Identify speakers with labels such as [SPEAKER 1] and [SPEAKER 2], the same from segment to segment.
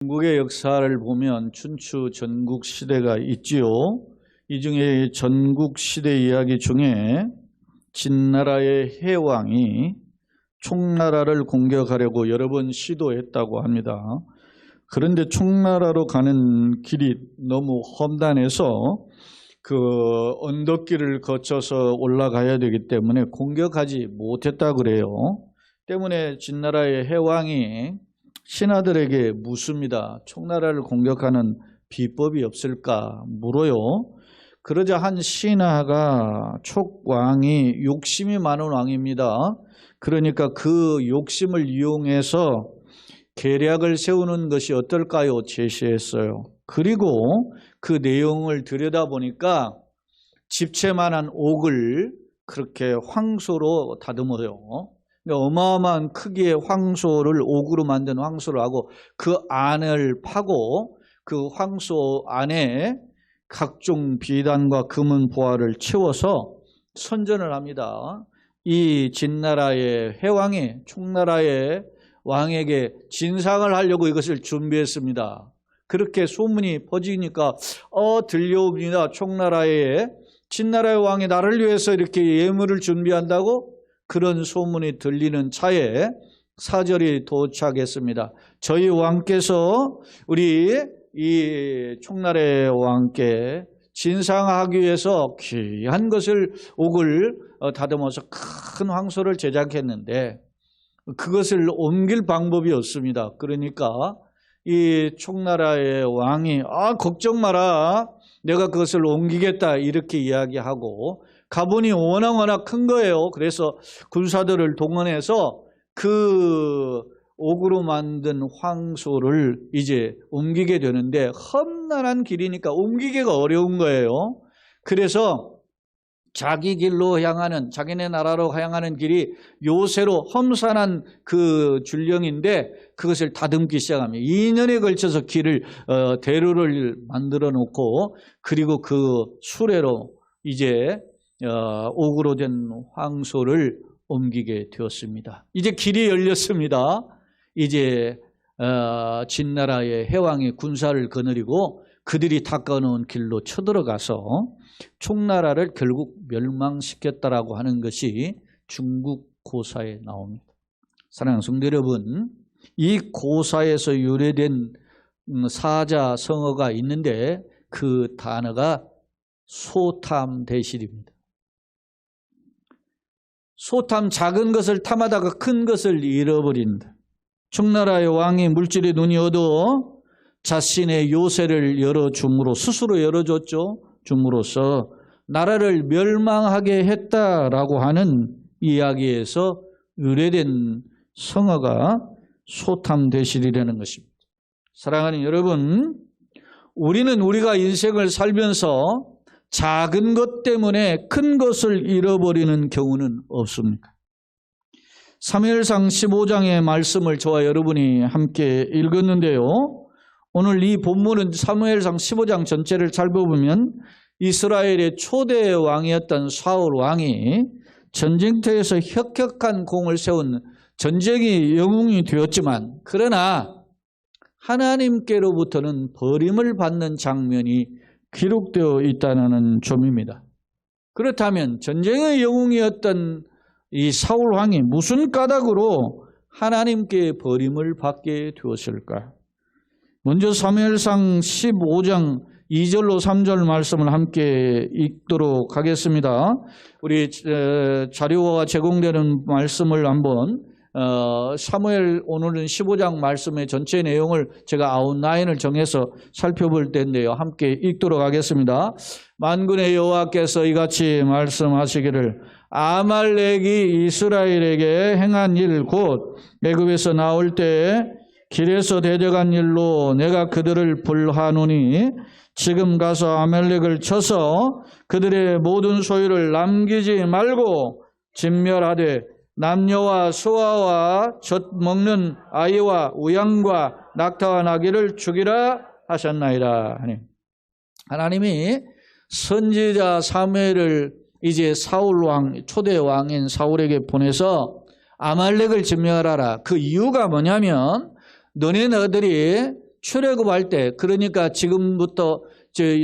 [SPEAKER 1] 중국의 역사를 보면 춘추 전국 시대가 있지요. 이 중에 전국 시대 이야기 중에 진나라의 해왕이 총나라를 공격하려고 여러 번 시도했다고 합니다. 그런데 총나라로 가는 길이 너무 험단해서 그 언덕길을 거쳐서 올라가야 되기 때문에 공격하지 못했다 그래요. 때문에 진나라의 해왕이 신하들에게 묻습니다. 총나라를 공격하는 비법이 없을까 물어요. 그러자 한 신하가 촉왕이 욕심이 많은 왕입니다. 그러니까 그 욕심을 이용해서 계략을 세우는 것이 어떨까요? 제시했어요. 그리고 그 내용을 들여다보니까 집채만한 옥을 그렇게 황소로 다듬어요. 어마어마한 크기의 황소를 옥으로 만든 황소를 하고 그 안을 파고 그 황소 안에 각종 비단과 금은 보화를 채워서 선전을 합니다. 이 진나라의 해왕이 총나라의 왕에게 진상을 하려고 이것을 준비했습니다. 그렇게 소문이 퍼지니까 들려옵니다. 총나라의 진나라의 왕이 나를 위해서 이렇게 예물을 준비한다고? 그런 소문이 들리는 차에 사절이 도착했습니다. 저희 왕께서 우리 이 총나라의 왕께 진상하기 위해서 귀한 것을 옥을 다듬어서 큰 황소를 제작했는데 그것을 옮길 방법이 없습니다. 그러니까 이 총나라의 왕이 걱정 마라, 내가 그것을 옮기겠다 이렇게 이야기하고 가본이 워낙 큰 거예요. 그래서 군사들을 동원해서 그 옥으로 만든 황소를 이제 옮기게 되는데 험난한 길이니까 옮기기가 어려운 거예요. 그래서 자기 길로 향하는, 자기네 나라로 향하는 길이 요새로 험산한 그 줄령인데 그것을 다듬기 시작합니다. 2년에 걸쳐서 길을 대로를 만들어 놓고 그리고 그 수레로 이제 옥으로 된 황소를 옮기게 되었습니다. 이제 길이 열렸습니다. 이제 진나라의 해왕의 군사를 거느리고 그들이 닦아놓은 길로 쳐들어가서 총나라를 결국 멸망시켰다라고 하는 것이 중국 고사에 나옵니다. 사랑하는 성도 여러분, 이 고사에서 유래된 사자성어가 있는데 그 단어가 소탐대실입니다. 소탐, 작은 것을 탐하다가 큰 것을 잃어버린다. 총나라의 왕이 물질의 눈이 어두워 자신의 요새를 열어줌으로, 스스로 열어줬죠. 줌으로써 나라를 멸망하게 했다라고 하는 이야기에서 유래된 성어가 소탐대실이라는 것입니다. 사랑하는 여러분, 우리는 우리가 인생을 살면서 작은 것 때문에 큰 것을 잃어버리는 경우는 없습니까? 사무엘상 15장의 말씀을 저와 여러분이 함께 읽었는데요. 오늘 이 본문은 사무엘상 15장 전체를 살펴보면 이스라엘의 초대 왕이었던 사울 왕이 전쟁터에서 혁혁한 공을 세운 전쟁의 영웅이 되었지만 그러나 하나님께로부터는 버림을 받는 장면이 기록되어 있다는 점입니다. 그렇다면 전쟁의 영웅이었던 이 사울 왕이 무슨 까닭으로 하나님께 버림을 받게 되었을까? 먼저 사무엘상 15장 2절로 3절 말씀을 함께 읽도록 하겠습니다. 우리 자료가 제공되는 말씀을 한번 사무엘 오늘은 15장 말씀의 전체 내용을 제가 아웃라인을 정해서 살펴볼 텐데요. 함께 읽도록 하겠습니다. 만군의 여호와께서 이같이 말씀하시기를 아말렉이 이스라엘에게 행한 일 곧 애굽에서 나올 때 길에서 대적한 일로 내가 그들을 벌하노니 지금 가서 아말렉을 쳐서 그들의 모든 소유를 남기지 말고 진멸하되 남녀와 소아와 젖 먹는 아이와 우양과 낙타와 나귀를 죽이라 하셨나이다. 하나님이 선지자 사무엘을 이제 사울 왕, 초대 왕인 사울에게 보내서 아말렉을 진멸하라. 그 이유가 뭐냐면 너희들이 출애굽할 때, 그러니까 지금부터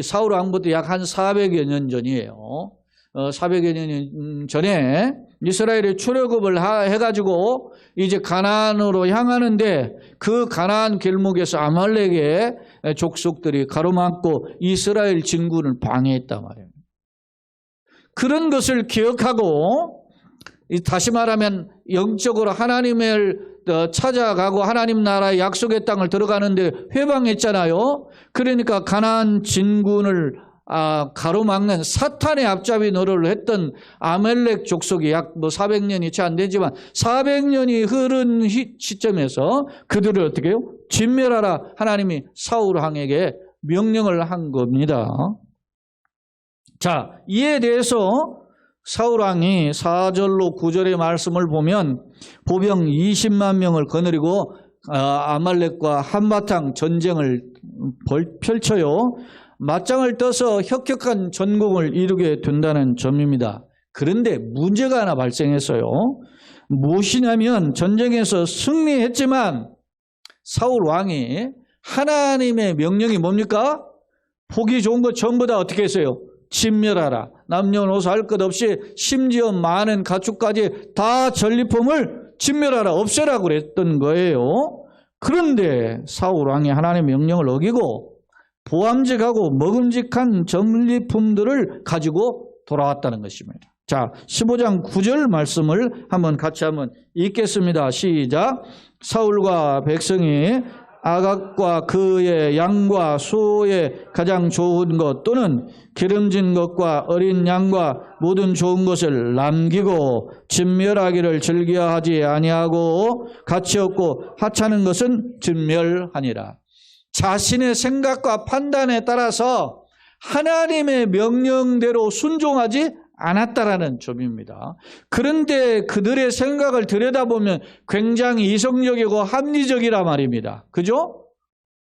[SPEAKER 1] 사울 왕부터 약 한 400여 년 전이에요. 400여 년 전에 이스라엘이 출애굽을 해가지고 이제 가나안으로 향하는데, 그 가나안 길목에서 아말렉의 족속들이 가로막고 이스라엘 진군을 방해했단 말이에요. 그런 것을 기억하고, 다시 말하면 영적으로 하나님을 찾아가고 하나님 나라의 약속의 땅을 들어가는데 회방했잖아요. 그러니까 가나안 진군을 가로막는 사탄의 앞잡이 노릇을 했던 아말렉 족속이 약 400년이 채 안 되지만 400년이 흐른 시점에서 그들을 어떻게 해요? 진멸하라 하나님이 사울 왕에게 명령을 한 겁니다. 자, 이에 대해서 사울 왕이 4절로 9절의 말씀을 보면 보병 20만 명을 거느리고 아말렉과 한바탕 전쟁을 펼쳐요. 맞짱을 떠서 혁혁한 전공을 이루게 된다는 점입니다. 그런데 문제가 하나 발생했어요. 무엇이냐면 전쟁에서 승리했지만 사울 왕이 하나님의 명령이 뭡니까? 보기 좋은 것 전부 다 어떻게 했어요? 진멸하라. 남녀노소 할 것 없이 심지어 많은 가축까지 다 전리품을 진멸하라. 없애라고 그랬던 거예요. 그런데 사울 왕이 하나님의 명령을 어기고 보암직하고 먹음직한 전리품들을 가지고 돌아왔다는 것입니다. 자, 15장 9절 말씀을 같이 읽겠습니다. 시작. 사울과 백성이 아각과 그의 양과 소의 가장 좋은 것 또는 기름진 것과 어린 양과 모든 좋은 것을 남기고 진멸하기를 즐겨하지 아니하고 가치 없고 하찮은 것은 진멸하니라. 자신의 생각과 판단에 따라서 하나님의 명령대로 순종하지 않았다라는 점입니다. 그런데 그들의 생각을 들여다보면 굉장히 이성적이고 합리적이란 말입니다. 그죠?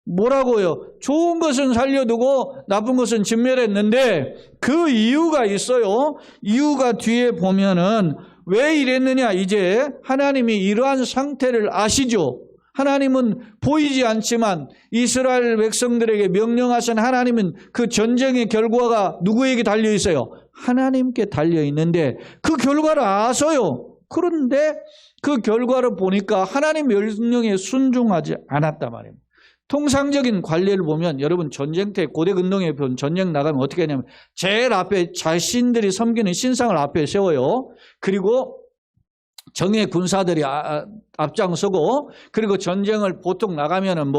[SPEAKER 1] 뭐라고요? 좋은 것은 살려두고 나쁜 것은 진멸했는데 그 이유가 있어요. 이유가 뒤에 보면은 왜 이랬느냐? 이제 하나님이 이러한 상태를 아시죠? 하나님은 보이지 않지만 이스라엘 백성들에게 명령하신 하나님은 그 전쟁의 결과가 누구에게 달려 있어요? 하나님께 달려 있는데 그 결과를 아서요. 그런데 그 결과를 보니까 하나님 명령에 순종하지 않았단 말입니다. 통상적인 관례를 보면 여러분 전쟁터 고대 근동에 보면 전쟁 나가면 어떻게 하냐면 제일 앞에 자신들이 섬기는 신상을 앞에 세워요. 그리고 정예 군사들이 앞장서고, 그리고 전쟁을 보통 나가면은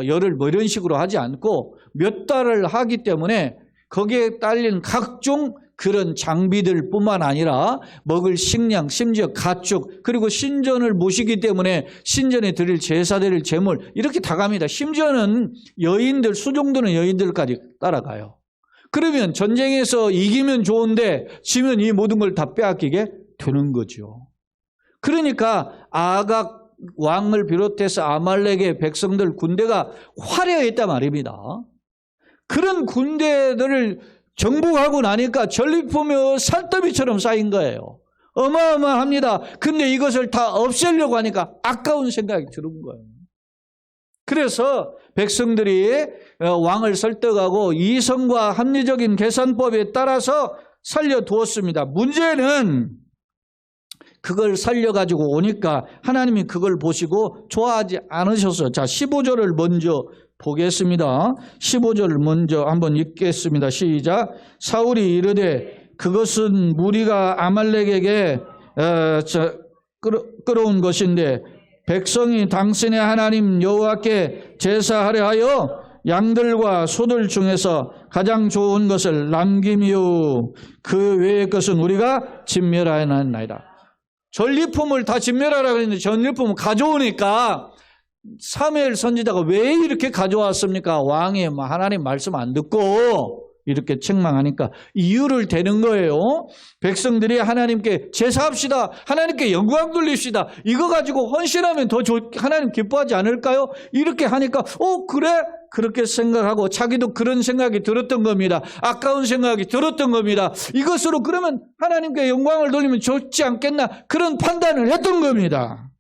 [SPEAKER 1] 열흘 이런 식으로 하지 않고 몇 달을 하기 때문에 거기에 딸린 각종 그런 장비들 뿐만 아니라 먹을 식량, 심지어 가축, 그리고 신전을 모시기 때문에 신전에 드릴 제사 드릴 제물 이렇게 다 갑니다. 심지어는 여인들, 수종드는 여인들까지 따라가요. 그러면 전쟁에서 이기면 좋은데 지면 이 모든 걸 다 빼앗기게 되는 거죠. 그러니까 아각 왕을 비롯해서 아말렉의 백성들 군대가 화려했단 말입니다. 그런 군대들을 정복하고 나니까 전리품이 산더미처럼 쌓인 거예요. 어마어마합니다. 근데 이것을 다 없애려고 하니까 아까운 생각이 드는 거예요. 그래서 백성들이 왕을 설득하고 이성과 합리적인 계산법에 따라서 살려두었습니다. 문제는 그걸 살려가지고 오니까 하나님이 그걸 보시고 좋아하지 않으셔서, 자 15절을 먼저 보겠습니다. 15절을 먼저 한번 읽겠습니다. 시작. 사울이 이르되 그것은 무리가 아말렉에게 끌어온 것인데 백성이 당신의 하나님 여호와께 제사하려 하여 양들과 소들 중에서 가장 좋은 것을 남김이요 그 외의 것은 우리가 진멸하였나이다. 전리품을 다 진멸하라 그랬는데 전리품을 가져오니까 사무엘 선지자가 왜 이렇게 가져왔습니까? 왕이 하나님 말씀 안 듣고 이렇게 책망하니까 이유를 대는 거예요. 백성들이 하나님께 제사합시다. 하나님께 영광 돌립시다. 이거 가지고 헌신하면 더 하나님 기뻐하지 않을까요? 이렇게 하니까 그래? 그렇게 생각하고 자기도 그런 생각이 들었던 겁니다. 아까운 생각이 들었던 겁니다. 이것으로 그러면 하나님께 영광을 돌리면 좋지 않겠나? 그런 판단을 했던 겁니다.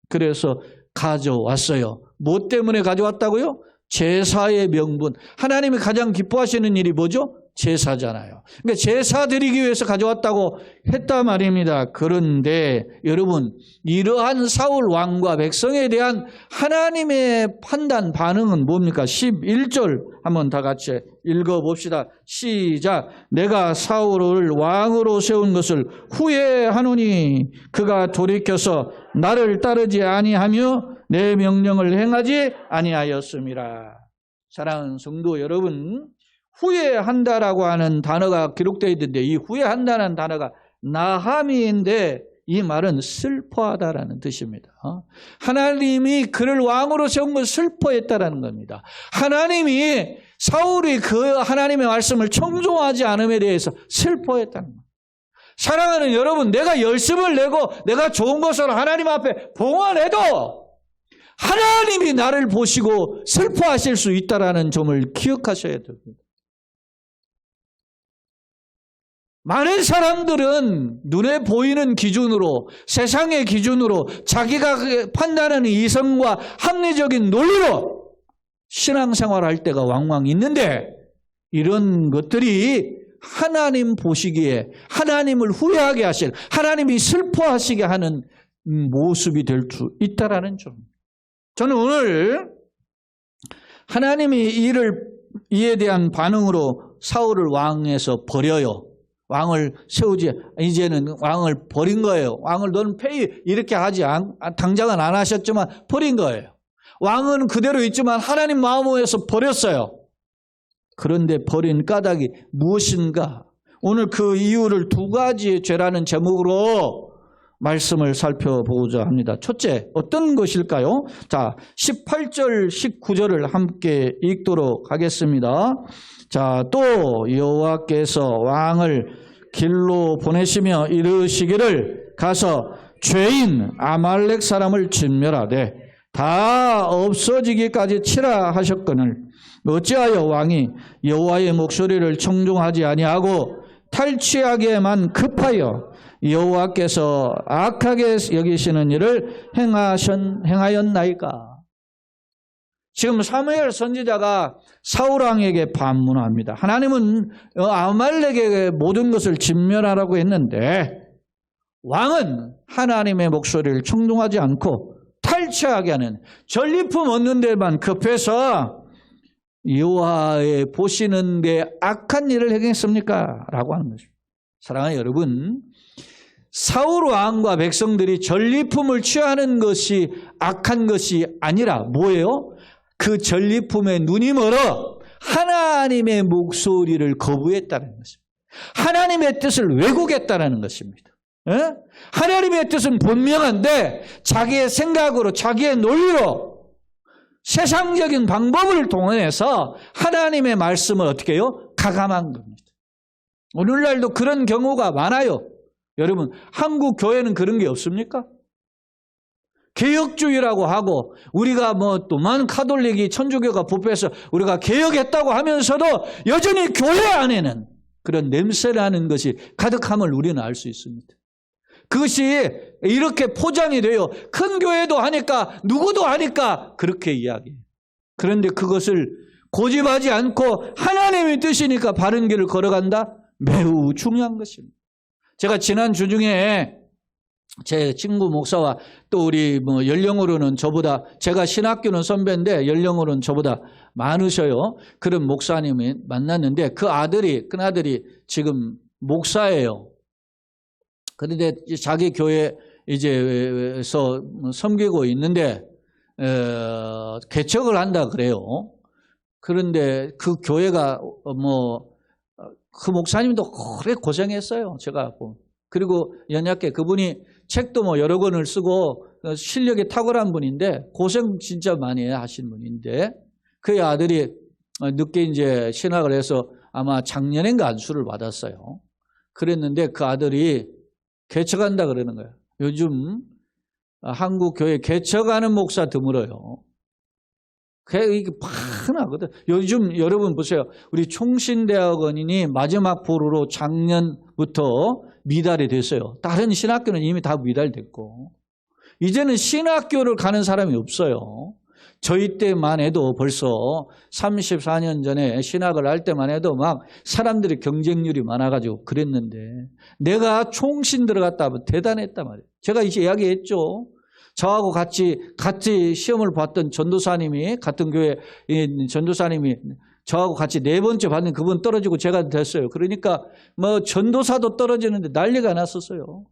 [SPEAKER 1] 그래서 가져왔어요. 뭐 때문에 가져왔다고요? 제사의 명분. 하나님이 가장 기뻐하시는 일이 뭐죠? 제사잖아요. 그러니까 제사 드리기 위해서 가져왔다고 했단 말입니다. 그런데 여러분, 이러한 사울 왕과 백성에 대한 하나님의 판단 반응은 뭡니까? 11절 한번 다 같이 읽어봅시다. 시작. 내가 사울을 왕으로 세운 것을 후회하노니 그가 돌이켜서 나를 따르지 아니하며 내 명령을 행하지 아니하였음이라. 사랑하는 성도 여러분, 후회한다라고 하는 단어가 기록되어 있는데 이 후회한다는 단어가 나하미인데 이 말은 슬퍼하다라는 뜻입니다. 하나님이 그를 왕으로 세운 걸 슬퍼했다라는 겁니다. 하나님이 사울이 그 하나님의 말씀을 청종하지 않음에 대해서 슬퍼했다는 겁니다. 사랑하는 여러분, 내가 열심을 내고 내가 좋은 것을 하나님 앞에 봉헌해도 하나님이 나를 보시고 슬퍼하실 수 있다라는 점을 기억하셔야 됩니다. 많은 사람들은 눈에 보이는 기준으로, 세상의 기준으로, 자기가 판단하는 이성과 합리적인 논리로 신앙생활할 때가 왕왕 있는데 이런 것들이 하나님 보시기에 하나님을 후회하게 하실, 하나님이 슬퍼하시게 하는 모습이 될 수 있다라는 점. 저는 오늘 하나님이 이에 대한 반응으로 사울을 왕에서 버려요. 왕을 세우지, 이제는 왕을 버린 거예요. 왕을 너는 폐위 이렇게 당장은 안 하셨지만 버린 거예요. 왕은 그대로 있지만 하나님 마음에서 버렸어요. 그런데 버린 까닭이 무엇인가? 오늘 그 이유를 두 가지의 죄라는 제목으로 말씀을 살펴보고자 합니다. 첫째, 어떤 것일까요? 자, 18절, 19절을 함께 읽도록 하겠습니다. 자, 또 여호와께서 왕을 길로 보내시며 이르시기를 가서 죄인 아말렉 사람을 진멸하되 다 없어지기까지 치라 하셨거늘 어찌하여 왕이 여호와의 목소리를 청종하지 아니하고 탈취하게만 급하여 여호와께서 악하게 여기시는 일을 행하였나이까? 지금 사무엘 선지자가 사울 왕에게 반문합니다. 하나님은 아말렉에게 모든 것을 진멸하라고 했는데 왕은 하나님의 목소리를 청종하지 않고 탈취하게 하는 전리품 얻는 데만 급해서 여호와의 보시는 데 악한 일을 행했습니까? 라고 하는 것입니다. 사랑하는 여러분, 사울 왕과 백성들이 전리품을 취하는 것이 악한 것이 아니라 뭐예요? 그 전리품에 눈이 멀어 하나님의 목소리를 거부했다는 것입니다. 하나님의 뜻을 왜곡했다는 것입니다. 에? 하나님의 뜻은 분명한데 자기의 생각으로, 자기의 논리로, 세상적인 방법을 동원해서 하나님의 말씀을 어떻게 해요? 가감한 겁니다. 오늘날도 그런 경우가 많아요. 여러분, 한국 교회는 그런 게 없습니까? 개혁주의라고 하고 우리가 또 많은 카톨릭이 천주교가 부패해서 우리가 개혁했다고 하면서도 여전히 교회 안에는 그런 냄새나는 것이 가득함을 우리는 알 수 있습니다. 그것이 이렇게 포장이 돼요. 큰 교회도 하니까 누구도 하니까 그렇게 이야기해요. 그런데 그것을 고집하지 않고 하나님의 뜻이니까 바른 길을 걸어간다? 매우 중요한 것입니다. 제가 지난 주 중에 제 친구 목사와 또 우리 연령으로는 저보다, 제가 신학교는 선배인데 연령으로는 저보다 많으셔요. 그런 목사님이 만났는데 그 큰아들이 지금 목사예요. 그런데 자기 교회에서 섬기고 있는데 개척을 한다 그래요. 그런데 그 교회가 그 목사님도 오래 고생했어요. 제가 그리고 연약해 그분이 책도 여러 권을 쓰고 실력이 탁월한 분인데 고생 진짜 많이 하신 분인데 그의 아들이 늦게 이제 신학을 해서 아마 작년인가 안수를 받았어요. 그랬는데 그 아들이 개척한다 그러는 거예요. 요즘 한국 교회 개척하는 목사 드물어요. 이게 뻔하거든. 요즘 여러분 보세요. 우리 총신대학원인이 마지막 보루로 작년부터 미달이 됐어요. 다른 신학교는 이미 다 미달됐고 이제는 신학교를 가는 사람이 없어요. 저희 때만 해도 벌써 34년 전에 신학을 할 때만 해도 막 사람들이 경쟁률이 많아가지고 그랬는데 내가 총신 들어갔다 하면 대단했단 말이에요. 제가 이제 이야기했죠. 저하고 같이 시험을 봤던 전도사님이 같은 교회 전도사님이 저하고 같이 4번째 받는 그분 떨어지고 제가 됐어요. 그러니까 뭐 전도사도 떨어지는데 난리가 났었어요.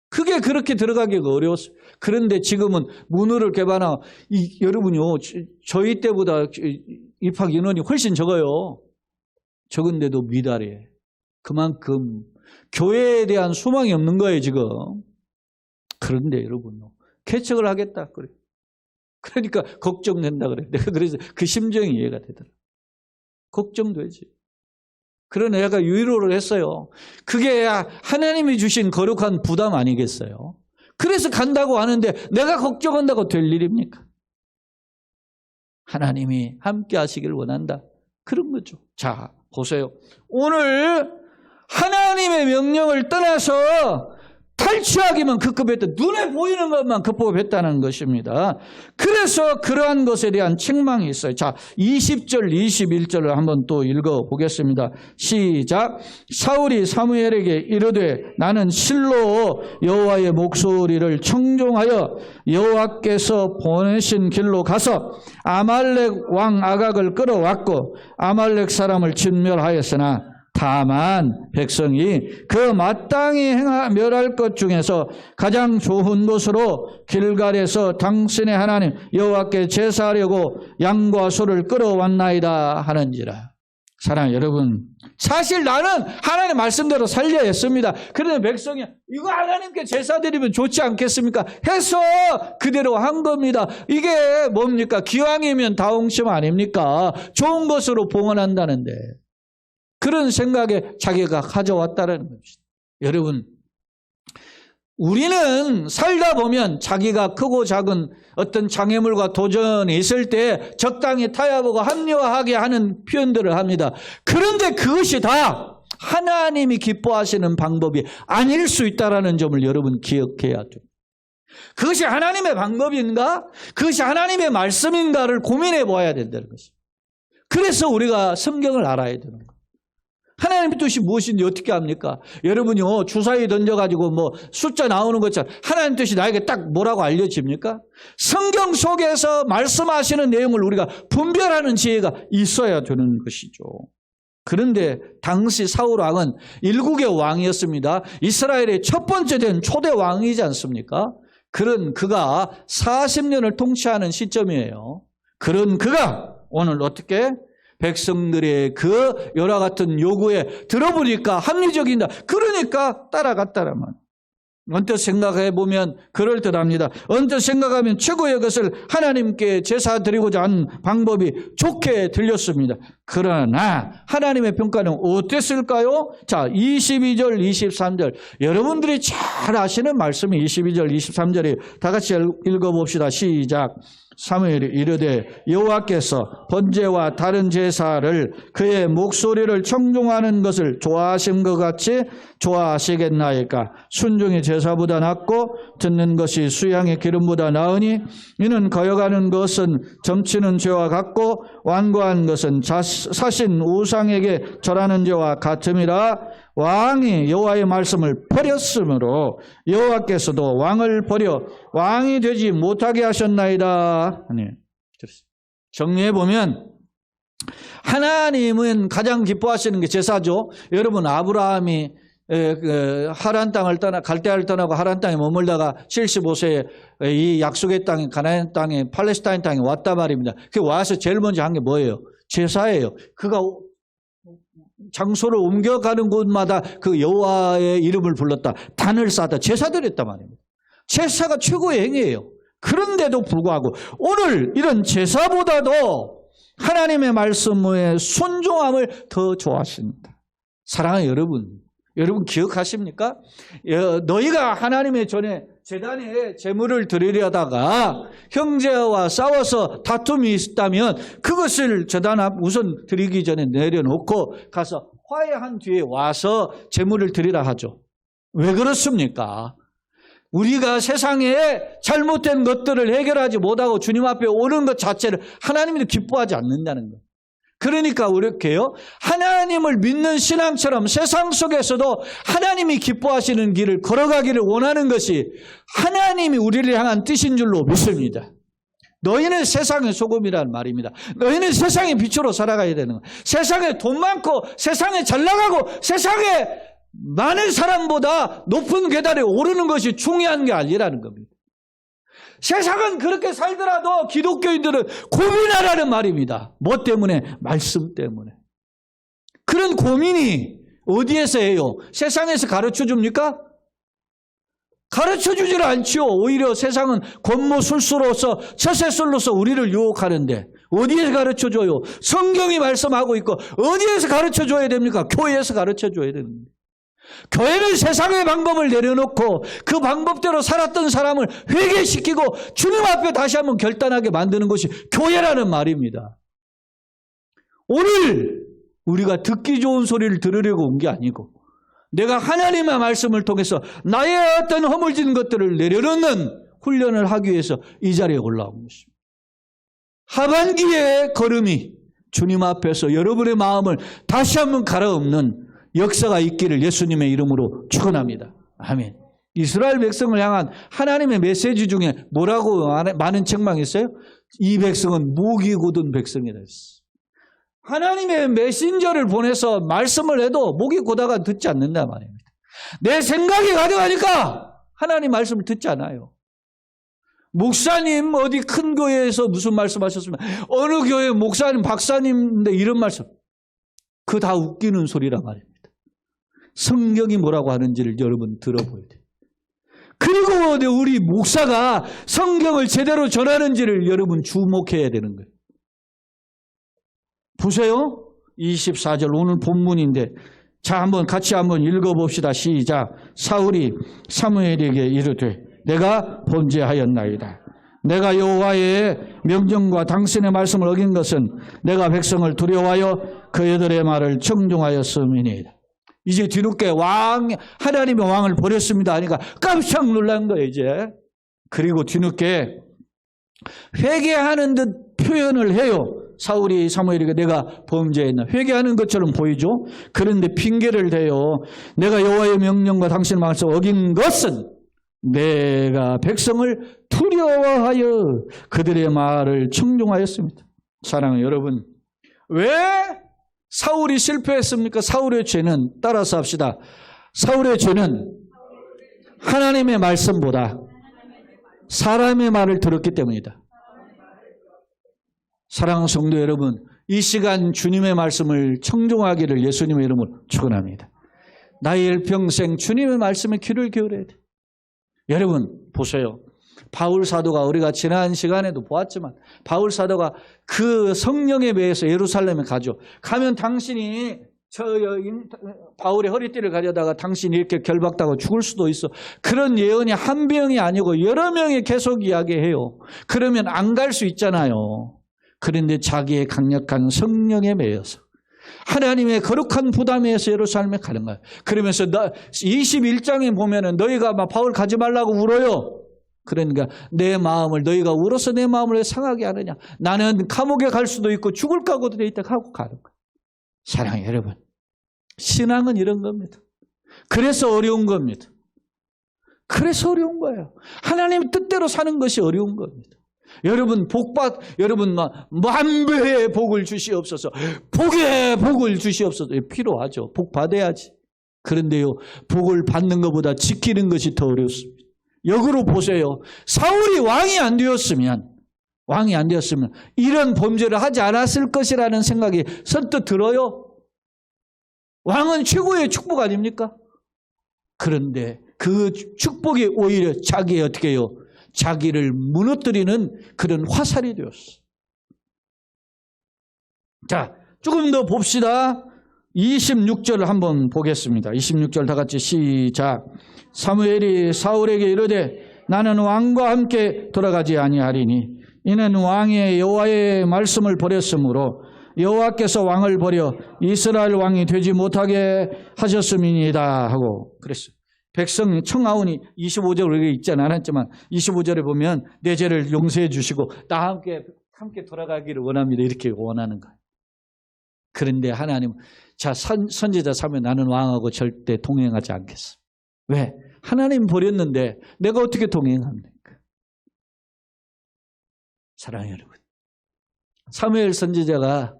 [SPEAKER 1] 그게 그렇게 들어가기가 어려웠어요. 그런데 지금은 문호를 개발하고 여러분요 저희 때보다 입학 인원이 훨씬 적어요. 적은데도 미달해. 그만큼 교회에 대한 소망이 없는 거예요 지금. 그런데 여러분요 개척을 하겠다 그래. 그러니까 걱정된다 그래. 내가 그래서 그 심정이 이해가 되더라. 걱정되지. 그러나 내가 위로를 했어요. 그게 하나님이 주신 거룩한 부담 아니겠어요? 그래서 간다고 하는데 내가 걱정한다고 될 일입니까? 하나님이 함께 하시길 원한다. 그런 거죠. 자, 보세요. 오늘 하나님의 명령을 떠나서 탈취하기만 급급했다. 눈에 보이는 것만 급급했다는 것입니다. 그래서 그러한 것에 대한 책망이 있어요. 자, 20절, 21절을 한번 또 읽어보겠습니다. 시작. 사울이 사무엘에게 이르되 나는 실로 여호와의 목소리를 청종하여 여호와께서 보내신 길로 가서 아말렉 왕 아각을 끌어왔고 아말렉 사람을 진멸하였으나 다만 백성이 그 마땅히 멸할 것 중에서 가장 좋은 곳으로 길갈에서 당신의 하나님 여호와께 제사하려고 양과 소를 끌어왔나이다 하는지라. 사랑하는 여러분, 사실 나는 하나님 말씀대로 살려야 했습니다. 그런데 백성이 이거 하나님께 제사 드리면 좋지 않겠습니까? 해서 그대로 한 겁니다. 이게 뭡니까? 기왕이면 다홍심 아닙니까? 좋은 것으로 봉헌한다는데. 그런 생각에 자기가 가져왔다는 것입니다. 여러분, 우리는 살다 보면 자기가 크고 작은 어떤 장애물과 도전이 있을 때 적당히 타협하고 합리화하게 하는 표현들을 합니다. 그런데 그것이 다 하나님이 기뻐하시는 방법이 아닐 수 있다는 점을 여러분 기억해야 돼요. 그것이 하나님의 방법인가? 그것이 하나님의 말씀인가를 고민해 보아야 된다는 것입니다. 그래서 우리가 성경을 알아야 되는 거예요. 하나님의 뜻이 무엇인지 어떻게 합니까? 여러분요 주사위 던져가지고 뭐 숫자 나오는 것처럼 하나님의 뜻이 나에게 딱 뭐라고 알려집니까? 성경 속에서 말씀하시는 내용을 우리가 분별하는 지혜가 있어야 되는 것이죠. 그런데 당시 사울 왕은 일국의 왕이었습니다. 이스라엘의 첫 번째 된 초대 왕이지 않습니까? 그런 그가 40년을 통치하는 시점이에요. 그런 그가 오늘 어떻게 백성들의 그 여러 같은 요구에 들어보니까 합리적이다. 그러니까 따라갔다라면 언뜻 생각해 보면 그럴듯합니다. 언뜻 생각하면 최고의 것을 하나님께 제사 드리고자 하는 방법이 좋게 들렸습니다. 그러나 하나님의 평가는 어땠을까요? 자, 22절, 23절 여러분들이 잘 아시는 말씀이 22절, 23절이 다 같이 읽어봅시다. 시작. 사무엘이 이르되 여호와께서 번제와 다른 제사를 그의 목소리를 청종하는 것을 좋아하신 것 같이 좋아하시겠나이까? 순종이 제사보다 낫고 듣는 것이 수양의 기름보다 나으니 이는 거역하는 것은 점치는 죄와 같고 완고한 것은 사신 우상에게 절하는 죄와 같음이라. 왕이 여호와의 말씀을 버렸으므로 여호와께서도 왕을 버려 왕이 되지 못하게 하셨나이다. 정리해 보면 하나님은 가장 기뻐하시는 게 제사죠. 여러분 아브라함이 하란 땅을 떠나 갈대아를 떠나고 하란 땅에 머물다가 75세에 이 약속의 땅에 가나안 땅에 팔레스타인 땅에 왔단 말입니다. 그 와서 제일 먼저 한 게 뭐예요? 제사예요. 그가 장소를 옮겨가는 곳마다 그 여호와의 이름을 불렀다. 단을 쌓다. 제사 드렸단 말입니다. 제사가 최고의 행위예요. 그런데도 불구하고 오늘 이런 제사보다도 하나님의 말씀에 순종함을 더 좋아하십니다. 사랑하는 여러분 기억하십니까? 너희가 하나님의 전에 제단에 제물을 드리려다가 형제와 싸워서 다툼이 있다면 그것을 제단 앞 우선 드리기 전에 내려놓고 가서 화해한 뒤에 와서 제물을 드리라 하죠. 왜 그렇습니까? 우리가 세상에 잘못된 것들을 해결하지 못하고 주님 앞에 오는 것 자체를 하나님이 기뻐하지 않는다는 거예요. 그러니까 이렇게요, 하나님을 믿는 신앙처럼 세상 속에서도 하나님이 기뻐하시는 길을 걸어가기를 원하는 것이 하나님이 우리를 향한 뜻인 줄로 믿습니다. 너희는 세상의 소금이라는 말입니다. 너희는 세상의 빛으로 살아가야 되는 거예요. 세상에 돈 많고 세상에 잘 나가고 세상에 많은 사람보다 높은 계단에 오르는 것이 중요한 게 아니라는 겁니다. 세상은 그렇게 살더라도 기독교인들은 고민하라는 말입니다. 뭐 때문에? 말씀 때문에. 그런 고민이 어디에서 해요? 세상에서 가르쳐 줍니까? 가르쳐 주질 않죠. 오히려 세상은 권모술수로서 처세술로서 우리를 유혹하는데 어디에서 가르쳐 줘요? 성경이 말씀하고 있고 어디에서 가르쳐 줘야 됩니까? 교회에서 가르쳐 줘야 됩니다. 교회는 세상의 방법을 내려놓고 그 방법대로 살았던 사람을 회개시키고 주님 앞에 다시 한번 결단하게 만드는 것이 교회라는 말입니다. 오늘 우리가 듣기 좋은 소리를 들으려고 온 게 아니고 내가 하나님의 말씀을 통해서 나의 어떤 허물진 것들을 내려놓는 훈련을 하기 위해서 이 자리에 올라온 것입니다. 하반기의 걸음이 주님 앞에서 여러분의 마음을 다시 한번 갈아엎는 역사가 있기를 예수님의 이름으로 축원합니다. 아멘. 이스라엘 백성을 향한 하나님의 메시지 중에 뭐라고 많은 책망이 있어요? 이 백성은 목이 곧은 백성이라 했어요. 하나님의 메신저를 보내서 말씀을 해도 목이 고다가 듣지 않는다 말입니다. 내 생각이 가득하니까 하나님 말씀을 듣지 않아요. 목사님 어디 큰 교회에서 무슨 말씀하셨으면 어느 교회 목사님 박사님인데 이런 말씀, 그거 다 웃기는 소리란 말입니다. 성경이 뭐라고 하는지를 여러분 들어보야 돼요. 그리고 우리 목사가 성경을 제대로 전하는지를 여러분 주목해야 되는 거예요. 보세요. 24절 오늘 본문인데 자 한번 같이 한번 읽어봅시다. 시작. 사울이 사무엘에게 이르되 내가 범죄하였나이다. 내가 여호와의 명령과 당신의 말씀을 어긴 것은 내가 백성을 두려워하여 그들의 말을 청종하였음이니이다. 이제 뒤늦게 하나님의 왕을 버렸습니다 하니까 깜짝 놀란 거예요 이제. 그리고 뒤늦게 회개하는 듯 표현을 해요. 사울이 사무엘에게 내가 범죄했나 회개하는 것처럼 보이죠. 그런데 핑계를 대요. 내가 여호와의 명령과 당신의 말씀을 어긴 것은 내가 백성을 두려워하여 그들의 말을 청종하였습니다. 사랑하는 여러분, 왜 사울이 실패했습니까? 사울의 죄는 따라서 합시다. 사울의 죄는 하나님의 말씀보다 사람의 말을 들었기 때문이다. 사랑하는 성도 여러분, 이 시간 주님의 말씀을 청종하기를 예수님의 이름으로 축원합니다. 나의 일평생 주님의 말씀에 귀를 기울여야 돼. 여러분 보세요. 바울 사도가 우리가 지난 시간에도 보았지만 바울 사도가 그 성령에 매여서 예루살렘에 가죠. 가면 당신이 바울의 허리띠를 가려다가 당신이 이렇게 결박당하고 죽을 수도 있어. 그런 예언이 한 명이 아니고 여러 명이 계속 이야기해요. 그러면 안 갈 수 있잖아요. 그런데 자기의 강력한 성령에 매여서 하나님의 거룩한 부담에서 예루살렘에 가는 거예요. 그러면서 21장에 보면은 너희가 막 바울 가지 말라고 울어요. 그러니까 내 마음을 너희가 울어서 내 마음을 왜 상하게 하느냐. 나는 감옥에 갈 수도 있고 죽을 각오도 돼 있다 하고 가는 거예요. 사랑해요 여러분. 신앙은 이런 겁니다. 그래서 어려운 겁니다. 그래서 어려운 거예요. 하나님 뜻대로 사는 것이 어려운 겁니다. 여러분 여러분 만배의 복을 주시옵소서. 복의 복을 주시옵소서. 필요하죠. 복 받아야지. 그런데요, 복을 받는 것보다 지키는 것이 더 어렵습니다. 역으로 보세요. 사울이 왕이 안 되었으면 이런 범죄를 하지 않았을 것이라는 생각이 선뜻 들어요. 왕은 최고의 축복 아닙니까? 그런데 그 축복이 오히려 자기의 어떻게 해요? 자기를 무너뜨리는 그런 화살이 되었어. 자, 조금 더 봅시다. 26절을 한번 보겠습니다. 26절 다 같이 시작. 사무엘이 사울에게 이르되 나는 왕과 함께 돌아가지 아니하리니 이는 왕의 여호와의 말씀을 버렸으므로 여호와께서 왕을 버려 이스라엘 왕이 되지 못하게 하셨음이니이다 하고 그랬어요. 백성 청하오니 25절에 있지 않았지만 25절에 보면 내 죄를 용서해 주시고 나와 함께 돌아가기를 원합니다. 이렇게 원하는 거예요. 그런데 하나님, 자, 선지자 사무엘 나는 왕하고 절대 동행하지 않겠어. 왜? 하나님 버렸는데 내가 어떻게 동행합니까? 사랑해요, 여러분. 사무엘 선지자가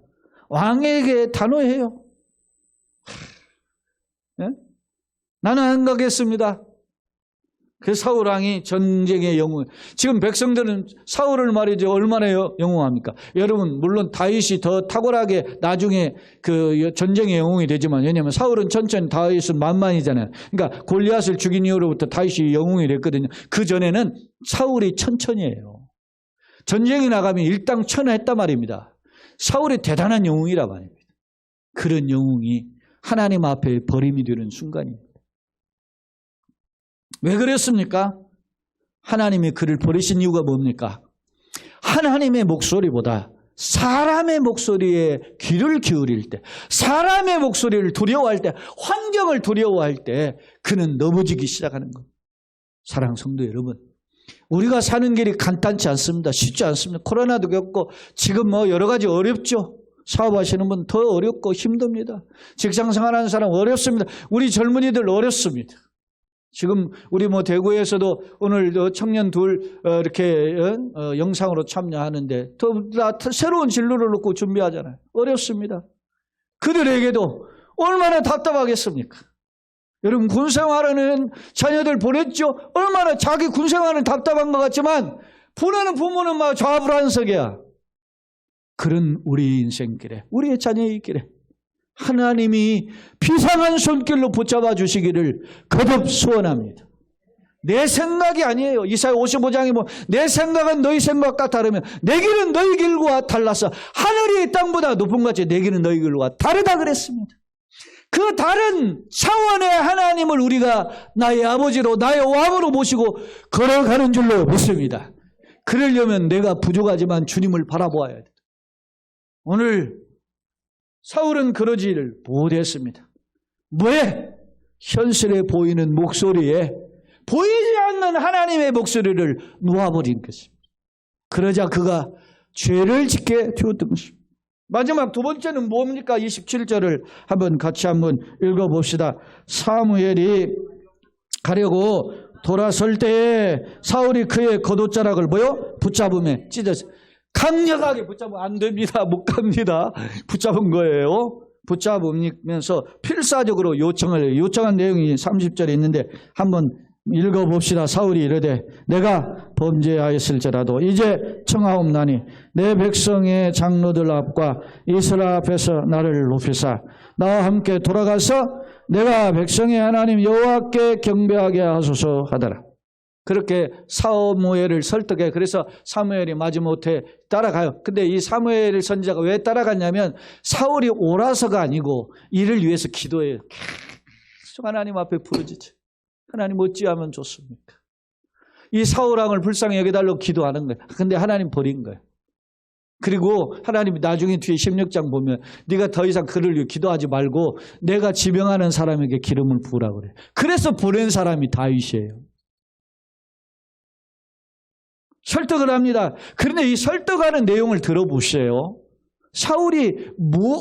[SPEAKER 1] 왕에게 단호해요. 네? 나는 안 가겠습니다. 그 사울 왕이 전쟁의 영웅. 지금 백성들은 사울을 말이죠. 얼마나 영웅합니까? 여러분, 물론 다윗이 더 탁월하게 나중에 그 전쟁의 영웅이 되지만, 왜냐하면 사울은 천천히, 다윗은 만만이잖아요. 그러니까 골리앗을 죽인 이후로부터 다윗이 영웅이 됐거든요. 그 전에는 사울이 천천히예요. 전쟁에 나가면 일당천하했단 말입니다. 사울이 대단한 영웅이란 말입니다. 그런 영웅이 하나님 앞에 버림이 되는 순간입니다. 왜 그랬습니까? 하나님이 그를 버리신 이유가 뭡니까? 하나님의 목소리보다 사람의 목소리에 귀를 기울일 때, 사람의 목소리를 두려워할 때, 환경을 두려워할 때 그는 넘어지기 시작하는 겁니다. 사랑하는 성도 여러분, 우리가 사는 길이 간단치 않습니다. 쉽지 않습니다. 코로나도 겪고 지금 뭐 여러 가지 어렵죠. 사업하시는 분 더 어렵고 힘듭니다. 직장생활하는 사람 어렵습니다. 우리 젊은이들 어렵습니다. 지금 우리 뭐 대구에서도 오늘 청년 둘 이렇게 영상으로 참여하는데 다 새로운 진로를 놓고 준비하잖아요. 어렵습니다. 그들에게도 얼마나 답답하겠습니까? 여러분, 군생활하는 자녀들 보냈죠? 얼마나 자기 군생활은 답답한 것 같지만 보내는 부모는 막 좌불안석이야. 그런 우리 인생길에, 우리의 자녀의 길에 하나님이 비상한 손길로 붙잡아 주시기를 거듭 소원합니다. 내 생각이 아니에요. 이사야 55장에 뭐 내 생각은 너희 생각과 다르면 내 길은 너희 길과 달라서 하늘이 땅보다 높은 것같이 내 길은 너희 길과 다르다 그랬습니다. 그 다른 차원의 하나님을 우리가 나의 아버지로, 나의 왕으로 모시고 걸어가는 줄로 믿습니다. 그러려면 내가 부족하지만 주님을 바라보아야 돼. 오늘 사울은 그러지를 못했습니다. 왜? 현실에 보이는 목소리에 보이지 않는 하나님의 목소리를 놓아버린 것입니다. 그러자 그가 죄를 짓게 되었던 것입니다. 마지막 두 번째는 뭡니까? 27절을 같이 한번 읽어봅시다. 사무엘이 가려고 돌아설 때에 사울이 그의 겉옷자락을 붙잡으며 찢었어요. 강력하게 붙잡으면 안 됩니다. 못 갑니다. 붙잡은 거예요. 붙잡으면서 필사적으로 요청한 내용이 30절에 있는데 한번 읽어봅시다. 사울이 이르되 내가 범죄하였을지라도 이제 청하옵나니 내 백성의 장로들 앞과 이스라엘 앞에서 나를 높이사 나와 함께 돌아가서 내가 백성의 하나님 여호와께 경배하게 하소서 하더라. 그렇게 사무엘을 설득해. 그래서 사무엘이 마지못해 따라가요. 근데 이 사무엘 선지자가 왜 따라갔냐면 사울이 옳아서가 아니고 이를 위해서 기도해요. 계속 하나님 앞에 부르짖죠. 하나님 어찌하면 좋습니까? 이 사울왕을 불쌍히 여겨달라고 기도하는 거예요. 근데 하나님 버린 거예요. 그리고 하나님이 나중에 뒤에 16장 보면 네가 더 이상 그를 위해 기도하지 말고 내가 지명하는 사람에게 기름을 부으라고 그래요. 그래서 보낸 사람이 다윗이에요. 설득을 합니다. 그런데 이 설득하는 내용을 들어보세요. 사울이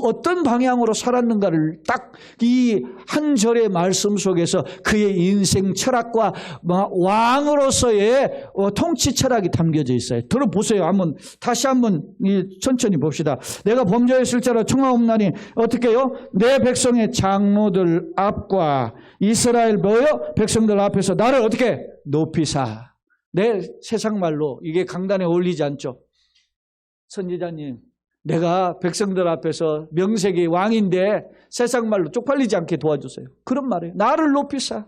[SPEAKER 1] 어떤 방향으로 살았는가를 딱 이 한 절의 말씀 속에서 그의 인생 철학과 왕으로서의 통치 철학이 담겨져 있어요. 들어보세요. 다시 한번 천천히 봅시다. 내가 범죄했을지라 청하옵나니 어떻게 해요? 내 백성의 장로들 앞과 이스라엘 백성들 앞에서 나를 어떻게 높이사. 내 세상 말로 이게 강단에 어울리지 않죠. 선지자님, 내가 백성들 앞에서 명색이 왕인데 세상 말로 쪽팔리지 않게 도와주세요. 그런 말이에요. 나를 높이사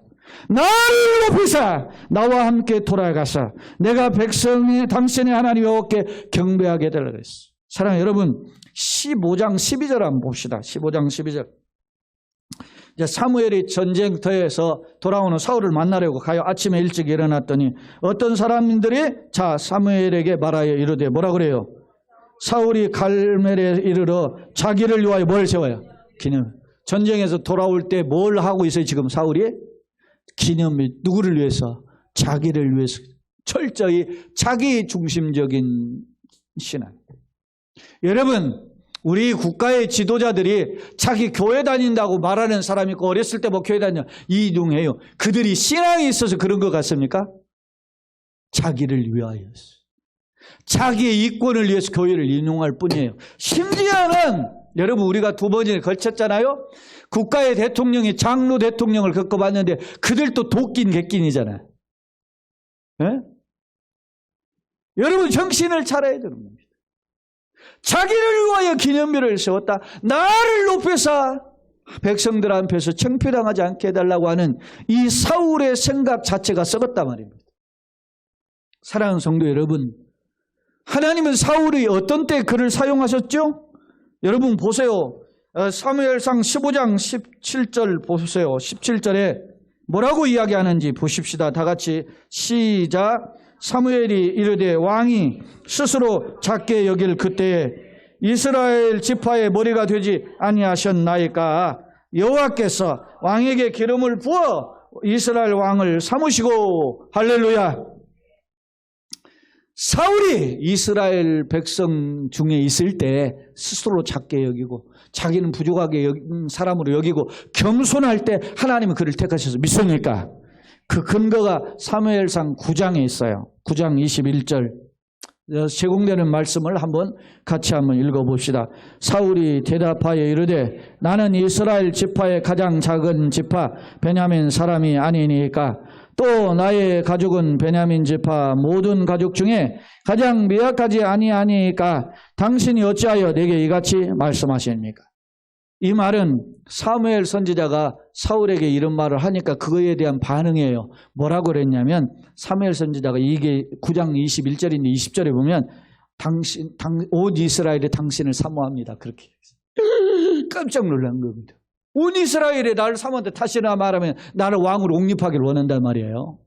[SPEAKER 1] 나와 함께 돌아가서 내가 당신의 하나님 여호와께 경배하게 되라 그랬어. 사랑하는 여러분, 15장 12절 한번 봅시다. 15장 12절. 이제 사무엘이 전쟁터에서 돌아오는 사울을 만나려고 가요. 아침에 일찍 일어났더니 어떤 사람들이 사무엘에게 말하여 이르되 뭐라 그래요? 사울이 갈멜에 이르러 자기를 위하여 뭘 세워요? 기념. 전쟁에서 돌아올 때 뭘 하고 있어요? 지금 사울이? 기념일 누구를 위해서? 자기를 위해서. 철저히 자기 중심적인 신앙. 여러분, 우리 국가의 지도자들이 자기 교회 다닌다고 말하는 사람이 있고 어렸을 때 뭐 교회 다녀 이둥해요. 그들이 신앙이 있어서 그런 것 같습니까? 자기를 위하여서. 자기의 이권을 위해서 교회를 인용할 뿐이에요. 심지어는 여러분 우리가 2번에 걸쳤잖아요. 국가의 대통령이 장로 대통령을 겪어봤는데 그들도 도끼인 객긴이잖아요. 네? 여러분 정신을 차려야 되는 겁니다. 자기를 위하여 기념비를 세웠다. 나를 높여서 백성들 앞에서 창피당하지 않게 해달라고 하는 이 사울의 생각 자체가 썩었단 말입니다. 사랑하는 성도 여러분, 하나님은 사울이 어떤 때 그를 사용하셨죠? 여러분 보세요. 사무엘상 15장 17절 보세요. 17절에 뭐라고 이야기하는지 보십시다. 다 같이 시작. 사무엘이 이르되 왕이 스스로 작게 여길 그때에 이스라엘 지파의 머리가 되지 아니하셨나이까? 여호와께서 왕에게 기름을 부어 이스라엘 왕을 삼으시고. 할렐루야. 사울이 이스라엘 백성 중에 있을 때 스스로 작게 여기고 자기는 부족하게 여긴 사람으로 여기고 겸손할 때 하나님은 그를 택하셔서 믿습니까? 그 근거가 사무엘상 9장에 있어요. 9장 21절 제공되는 말씀을 같이 한번 읽어봅시다. 사울이 대답하여 이르되 나는 이스라엘 지파의 가장 작은 지파 베냐민 사람이 아니니까 또 나의 가족은 베냐민 지파 모든 가족 중에 가장 미약하지 아니하니까 당신이 어찌하여 내게 이같이 말씀하십니까? 이 말은 사무엘 선지자가 사울에게 이런 말을 하니까 그거에 대한 반응이에요. 뭐라고 그랬냐면 사무엘 선지자가 이게 9장 21절인데 20절에 보면 온 이스라엘이 당신을 사모합니다. 그렇게 깜짝 놀란 겁니다. 온 이스라엘이 나를 사모한테 다시나 말하면 나를 왕으로 옹립하기를 원한단 말이에요.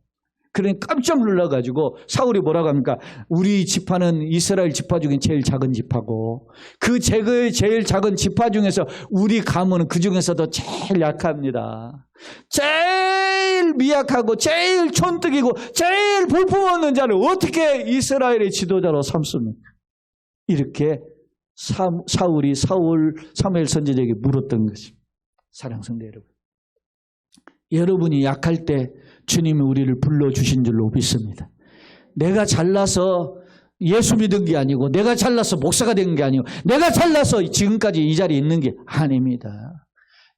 [SPEAKER 1] 그러니 깜짝 놀라가지고 사울이 뭐라고 합니까? 우리 지파는 이스라엘 지파 중에 제일 작은 지파고 그 제일 작은 지파 중에서 우리 가문은 그 중에서도 제일 약합니다. 제일 미약하고 제일 촌뜨기고 제일 볼품없는 자를 어떻게 이스라엘의 지도자로 삼습니까? 이렇게 사울이 사무엘 선지자에게 물었던 것입니다. 사랑하는 성도 여러분, 여러분이 약할 때 주님이 우리를 불러주신 줄로 믿습니다. 내가 잘나서 예수 믿은 게 아니고 내가 잘나서 목사가 된 게 아니고 내가 잘나서 지금까지 이 자리에 있는 게 아닙니다.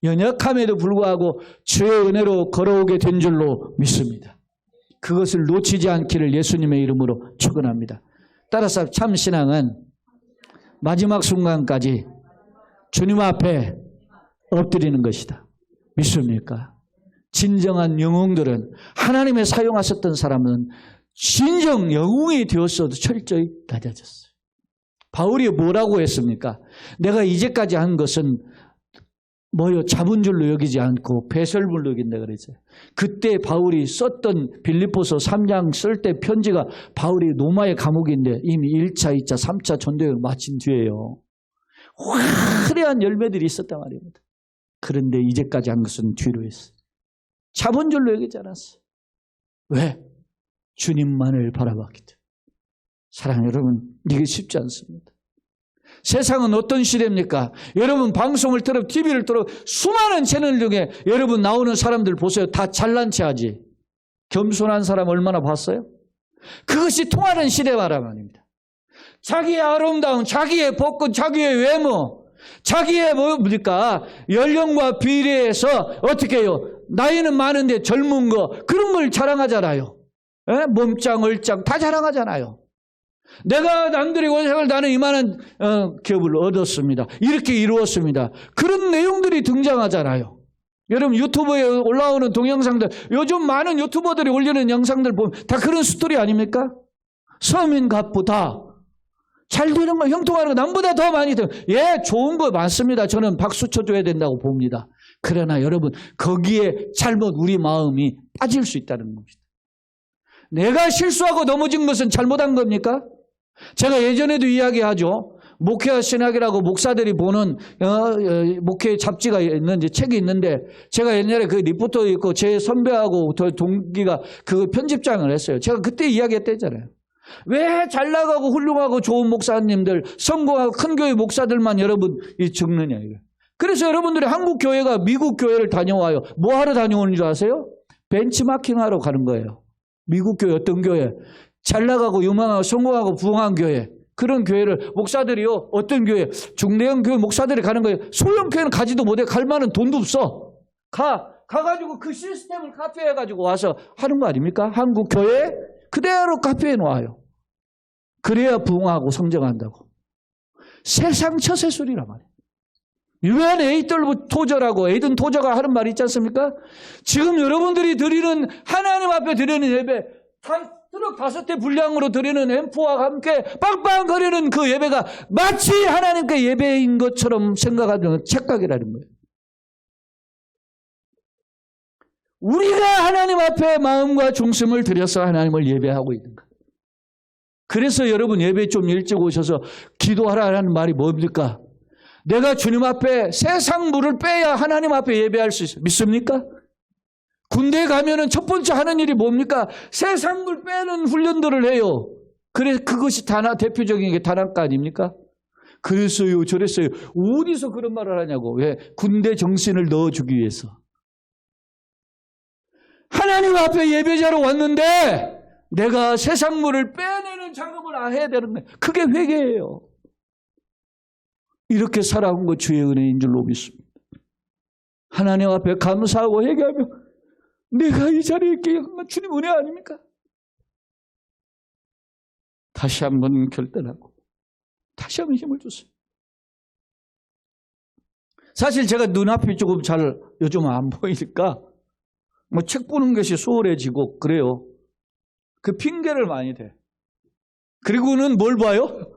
[SPEAKER 1] 연약함에도 불구하고 주의 은혜로 걸어오게 된 줄로 믿습니다. 그것을 놓치지 않기를 예수님의 이름으로 축원합니다. 따라서 참 신앙은 마지막 순간까지 주님 앞에 엎드리는 것이다. 믿습니까? 진정한 영웅들은 하나님의 사용하셨던 사람은 진정 영웅이 되었어도 철저히 낮아졌어요. 바울이 뭐라고 했습니까? 내가 이제까지 한 것은 잡은 줄로 여기지 않고 배설물로 여긴다 그랬어요. 그때 바울이 썼던 빌립보서 3장 쓸 때 편지가 바울이 로마의 감옥인데 이미 1차, 2차, 3차 전도여행을 마친 뒤에요. 화려한 열매들이 있었단 말입니다. 그런데 이제까지 한 것은 뒤로 했어요. 잡은 줄로 여기지 않았어요. 왜? 주님만을 바라봤기 때문에. 사랑하는 여러분, 이게 쉽지 않습니다. 세상은 어떤 시대입니까? 여러분 방송을 틀어 TV를 틀어 수많은 채널 중에 여러분 나오는 사람들 보세요. 다 잘난 체 하지. 겸손한 사람 얼마나 봤어요? 그것이 통하는 시대 말입니다. 자기의 아름다움, 자기의 복권, 자기의 외모, 자기의 뭡니까? 연령과 비례해서 어떻게 해요? 나이는 많은데 젊은 거 그런 걸 자랑하잖아요. 에? 몸짱, 얼짱 다 자랑하잖아요. 내가 남들이 원생을 나는 이만한 기업을 얻었습니다. 이렇게 이루었습니다. 그런 내용들이 등장하잖아요. 여러분 유튜브에 올라오는 동영상들 요즘 많은 유튜버들이 올리는 영상들 보면 다 그런 스토리 아닙니까? 서민 갑부다. 잘 되는 거 형통하는 거 남보다 더 많이 돼. 예, 좋은 거 많습니다. 저는 박수 쳐줘야 된다고 봅니다. 그러나 여러분 거기에 잘못 우리 마음이 빠질 수 있다는 겁니다. 내가 실수하고 넘어진 것은 잘못한 겁니까? 제가 예전에도 이야기하죠. 목회와 신학이라고 목사들이 보는 목회 잡지가 있는지 책이 있는데 제가 옛날에 그 리포터 있고 제 선배하고 동기가 그 편집장을 했어요. 제가 그때 이야기했댔잖아요. 왜 잘나가고 훌륭하고 좋은 목사님들, 성공하고 큰 교회 목사들만 여러분 적느냐 이거. 그래서 여러분들이 한국 교회가 미국 교회를 다녀와요. 뭐 하러 다녀오는 줄 아세요? 벤치마킹 하러 가는 거예요. 미국 교회 어떤 교회? 잘나가고 유명하고 성공하고 부흥한 교회. 그런 교회를 목사들이요. 어떤 교회? 중대형 교회 목사들이 가는 거예요. 소형 교회는 가지도 못해. 갈 만한 돈도 없어. 가가지고 그 시스템을 카피해가지고 와서 하는 거 아닙니까? 한국 교회 그대로 카피해 놓아요. 그래야 부흥하고 성장한다고. 세상 처세술이란 말이에요. 유엔 에이든 토저라고 에이든 토저가 하는 말이 있지 않습니까? 지금 여러분들이 드리는 하나님 앞에 드리는 예배 트럭 5대 분량으로 드리는 앰프와 함께 빵빵거리는 그 예배가 마치 하나님께 예배인 것처럼 생각하는 착각이라는 거예요. 우리가 하나님 앞에 마음과 중심을 들여서 하나님을 예배하고 있는 거예요. 그래서 여러분 예배 좀 일찍 오셔서 기도하라는 말이 뭡니까? 내가 주님 앞에 세상 물을 빼야 하나님 앞에 예배할 수 있어요. 믿습니까? 군대에 가면은 첫 번째 하는 일이 뭡니까? 세상 물 빼는 훈련들을 해요. 그래서 그것이 대표적인 게 단학가 아닙니까? 그랬어요, 저랬어요. 어디서 그런 말을 하냐고. 왜? 군대 정신을 넣어주기 위해서. 하나님 앞에 예배자로 왔는데 내가 세상 물을 빼내는 작업을 해야 되는 거예요. 그게 회개예요. 이렇게 살아온 것 주의 은혜인 줄로 믿습니다. 하나님 앞에 감사하고 회개하며 내가 이 자리에 있게 한 건 주님 은혜 아닙니까? 다시 한번 결단하고 다시 한번 힘을 주세요. 사실 제가 눈앞이 조금 잘 요즘 안 보이니까 뭐 책 보는 것이 수월해지고 그래요. 그 핑계를 많이 대. 그리고는 뭘 봐요?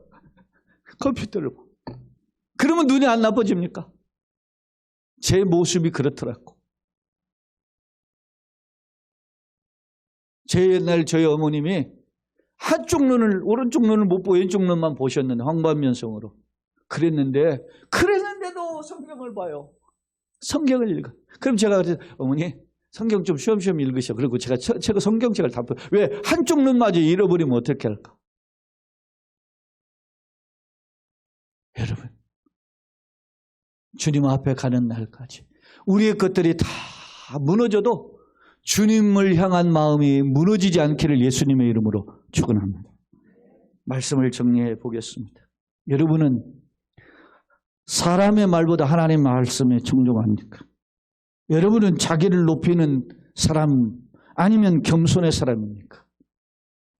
[SPEAKER 1] 컴퓨터를 봐. 그러면 눈이 안 나빠집니까? 제 모습이 그렇더라고. 제 옛날 저희 어머님이 한쪽 눈을 오른쪽 눈을 못 보고 왼쪽 눈만 보셨는데 황반면성으로 그랬는데도 성경을 봐요. 성경을 읽어. 그럼 제가 그래서 어머니 성경 좀 쉬엄쉬엄 읽으셔. 그리고 제가 성경책을 다 왜 한쪽 눈마저 잃어버리면 어떻게 할까? 여러분 주님 앞에 가는 날까지 우리의 것들이 다 무너져도 주님을 향한 마음이 무너지지 않기를 예수님의 이름으로 축원합니다. 말씀을 정리해 보겠습니다. 여러분은 사람의 말보다 하나님의 말씀에 청종합니까? 여러분은 자기를 높이는 사람 아니면 겸손의 사람입니까?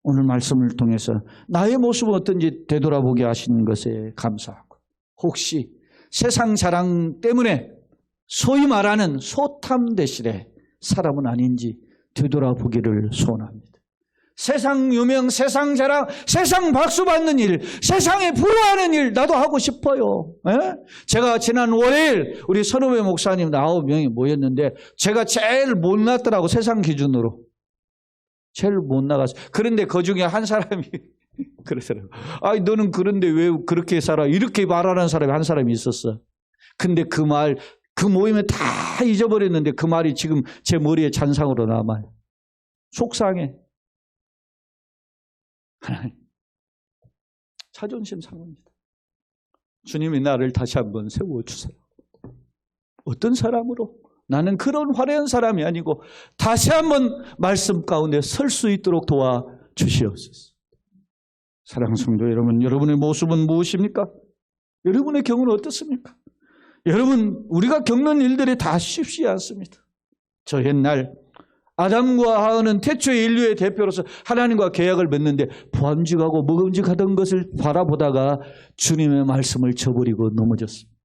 [SPEAKER 1] 오늘 말씀을 통해서 나의 모습은 어떤지 되돌아보게 하시는 것에 감사하고 혹시 세상 자랑 때문에 소위 말하는 소탐 대실의 사람은 아닌지 되돌아보기를 소원합니다. 세상 유명, 세상 자랑, 세상 박수 받는 일, 세상에 부러워하는 일 나도 하고 싶어요. 에? 제가 지난 월요일 우리 선후배 목사님 9명이 모였는데 제가 제일 못났더라고. 세상 기준으로 제일 못 나갔어요. 그런데 그 중에 한 사람이 그러더라고요. 아니 너는 그런데 왜 그렇게 살아? 이렇게 말하는 사람이 한 사람이 있었어. 근데 그 말 그 모임에 다 잊어버렸는데 그 말이 지금 제 머리에 잔상으로 남아요. 속상해. 하나님, 자존심 상합니다. 주님이 나를 다시 한번 세워주세요. 어떤 사람으로? 나는 그런 화려한 사람이 아니고 다시 한번 말씀 가운데 설 수 있도록 도와주시옵소서. 사랑하는 성도 여러분, 여러분의 모습은 무엇입니까? 여러분의 경우는 어떻습니까? 여러분, 우리가 겪는 일들이 다 쉽지 않습니다. 저 옛날 아담과 하와는 태초의 인류의 대표로서 하나님과 계약을 맺는데 부함직하고 먹음직하던 것을 바라보다가 주님의 말씀을 저버리고 넘어졌습니다.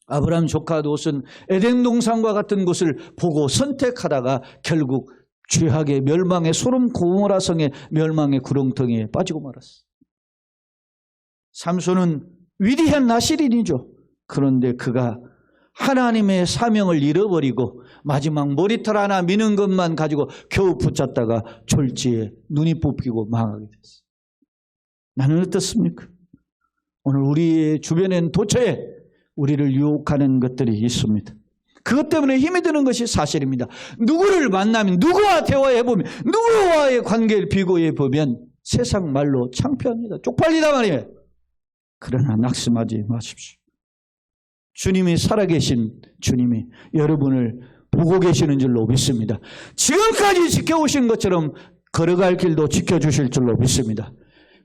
[SPEAKER 1] 아브라함 조카 롯은 에덴 동산과 같은 곳을 보고 선택하다가 결국 죄악의 멸망의 소돔 고모라 성의 멸망의 구렁텅이에 빠지고 말았어요. 삼손은 위대한 나실인이죠. 그런데 그가 하나님의 사명을 잃어버리고 마지막 머리털 하나 미는 것만 가지고 겨우 붙잡다가 졸지에 눈이 뽑히고 망하게 됐어요. 나는 어떻습니까? 오늘 우리 주변엔 도처에 우리를 유혹하는 것들이 있습니다. 그것 때문에 힘이 드는 것이 사실입니다. 누구를 만나면, 누구와 대화해보면, 누구와의 관계를 비교해보면 세상 말로 창피합니다. 쪽팔리다 말이에요. 그러나 낙심하지 마십시오. 주님이 살아계신 주님이 여러분을 보고 계시는 줄로 믿습니다. 지금까지 지켜오신 것처럼 걸어갈 길도 지켜주실 줄로 믿습니다.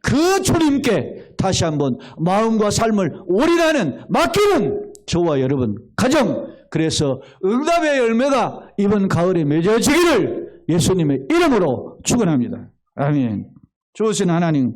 [SPEAKER 1] 그 주님께 다시 한번 마음과 삶을 올인하는, 맡기는 저와 여러분 가정, 그래서 응답의 열매가 이번 가을에 맺어지기를 예수님의 이름으로 축원합니다. 아멘. 좋으신 하나님,